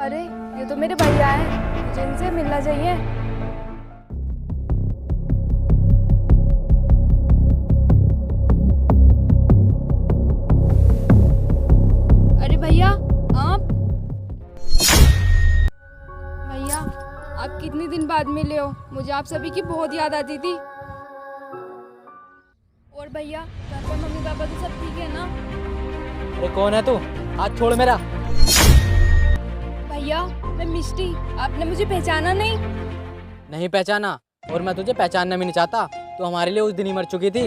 अरे ये तो मेरे भैया हैं, मुझे इनसे मिलना चाहिए। अरे भैया आप, भैया आप कितने दिन बाद मिले हो, मुझे आप सभी की बहुत याद आती थी। और भैया घर पे मम्मी पापा तो सब ठीक है ना? अरे कौन है तू? हाथ छोड़ मेरा। भैया मैं मिष्टी, आपने मुझे पहचाना नहीं? नहीं पहचाना, और मैं तुझे पहचानना भी नहीं चाहता। तू हमारे लिए उस दिन ही मर चुकी थी,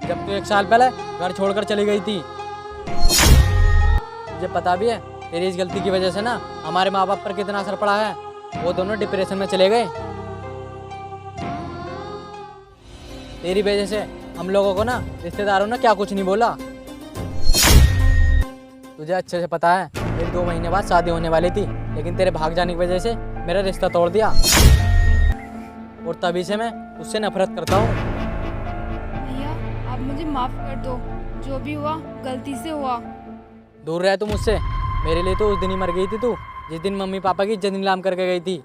जब तू 1 साल पहले घर छोड़कर चली गई थी। मुझे पता भी है तेरी इस गलती की वजह से ना हमारे माँ बाप पर कितना असर पड़ा है। वो दोनों डिप्रेशन में चले गए। तेरी वजह से हम लोगों को ना रिश्तेदारों ने क्या कुछ नहीं बोला। तुझे अच्छे से पता है मेरी 2 महीने बाद शादी होने वाली थी, लेकिन तेरे भाग जाने की वजह से मेरा रिश्ता तोड़ दिया, और तभी से मैं उससे नफरत करता हूँ। भैया आप मुझे माफ कर दो, जो भी हुआ गलती से हुआ। दूर रह तू मुझसे। मेरे लिए तो उस दिन ही मर गई थी तू, जिस दिन मम्मी पापा की इज्जत नीलाम करके गई थी।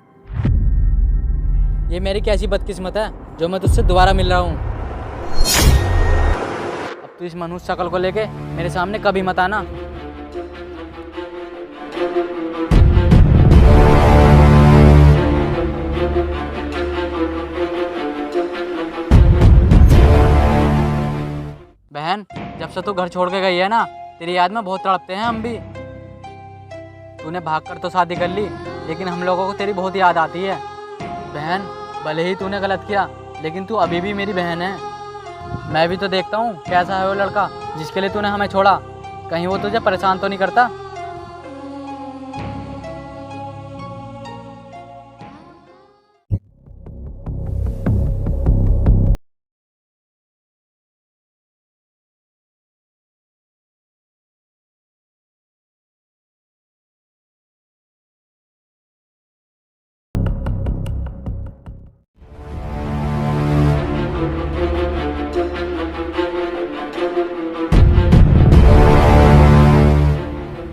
ये मेरी कैसी बदकिस्मत है जो मैं तुझसे दोबारा मिल रहा हूँ। अब तू इस मनुष्य शक्ल को लेके मेरे सामने कभी मत आना। बहन, जब से तू घर छोड़ के गई है ना, तेरी याद में बहुत तड़पते हैं हम भी। तूने भागकर तो शादी कर ली, लेकिन हम लोगों को तेरी बहुत याद आती है। बहन, भले ही तूने गलत किया, लेकिन तू अभी भी मेरी बहन है। मैं भी तो देखता हूँ कैसा है वो लड़का जिसके लिए तूने हमें छोड़ा। कहीं वो तुझे परेशान तो नहीं करता?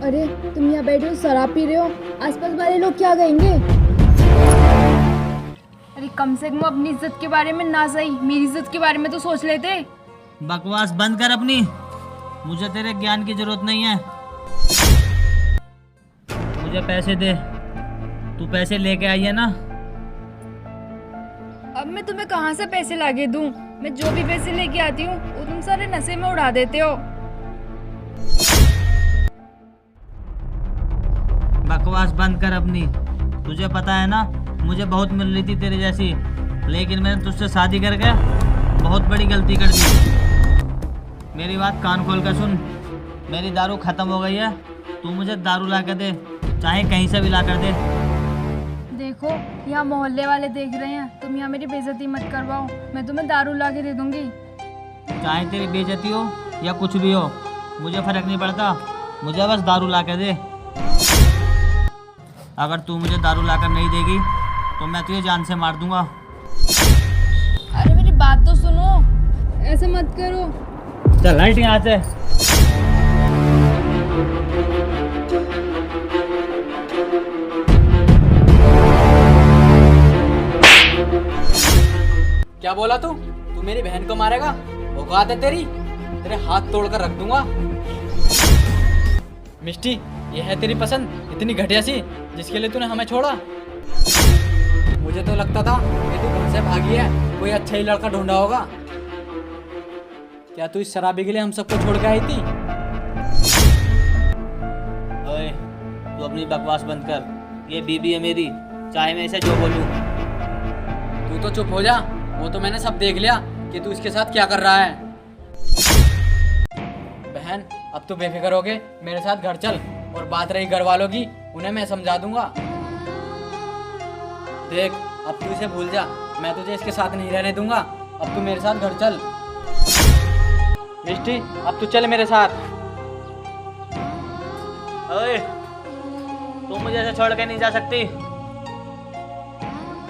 अरे तुम यहाँ बैठे हो शराब पी रहे हो, आसपास वाले लोग क्या कहेंगे? अरे कम से कम अपनी इज्जत के बारे में ना सही, मेरी इज्जत के बारे में तो सोच लेते। बकवास बंद कर अपनी। मुझे तेरे ज्ञान की जरूरत नहीं है। मुझे पैसे दे। तू पैसे लेके आई है ना? अब मैं तुम्हें कहाँ से पैसे लाके दूं? मैं जो भी पैसे लेके आती हूँ वो तुम सारे नशे में उड़ा देते हो। बकवास बंद कर अपनी। तुझे पता है ना, मुझे बहुत मिल रही थी तेरे जैसी, लेकिन मैंने तुझसे शादी करके बहुत बड़ी गलती कर दी। मेरी बात कान खोल कर सुन। मेरी दारू खत्म हो गई है। तू मुझे दारू ला कर दे, चाहे कहीं से भी ला कर दे। देखो यहाँ मोहल्ले वाले देख रहे हैं, तुम यहाँ मेरी बेइज्जती मत करवाओ। मैं तुम्हें दारू ला के दे दूंगी। चाहे तेरी बेइज्जती हो या कुछ भी हो, मुझे फर्क नहीं पड़ता। मुझे बस दारू ला कर दे। अगर तू मुझे दारू लाकर नहीं देगी तो मैं तुझे जान से मार दूंगा। अरे मेरी बात तो सुनो, ऐसे मत करो। चल हट यहाँ से। क्या बोला तू? तू मेरी बहन को मारेगा? औकात है तेरी? तेरे हाथ तोड़कर रख दूंगा। मिष्टी, यह है तेरी पसंद, इतनी घटिया सी, जिसके लिए तूने हमें छोड़ा? मुझे तो लगता था कि तू घर से भागी है, कोई अच्छा ही लड़का ढूंढा होगा। क्या तू इस शराबी के लिए हम सबको छोड़ के आई थी? ओए, तू अपनी बकवास बंद कर। ये बीबी है मेरी, चाहे मैं इसे जो बोलूं। तू तो चुप हो जा। वो तो मैंने सब देख लिया कि तू इसके साथ क्या कर रहा है। बहन, अब तू बेफिक्र होके मेरे साथ घर चल, और बात रही घर वालों की, उन्हें मैं समझा दूंगा। देख, अब तू इसे भूल जा, मैं तुझे इसके साथ नहीं रहने दूंगा। अब तू मेरे साथ घर चल। मिष्टी, अब तू चल मेरे साथ। ओए, तू मुझे ऐसे छोड़ के नहीं जा सकती।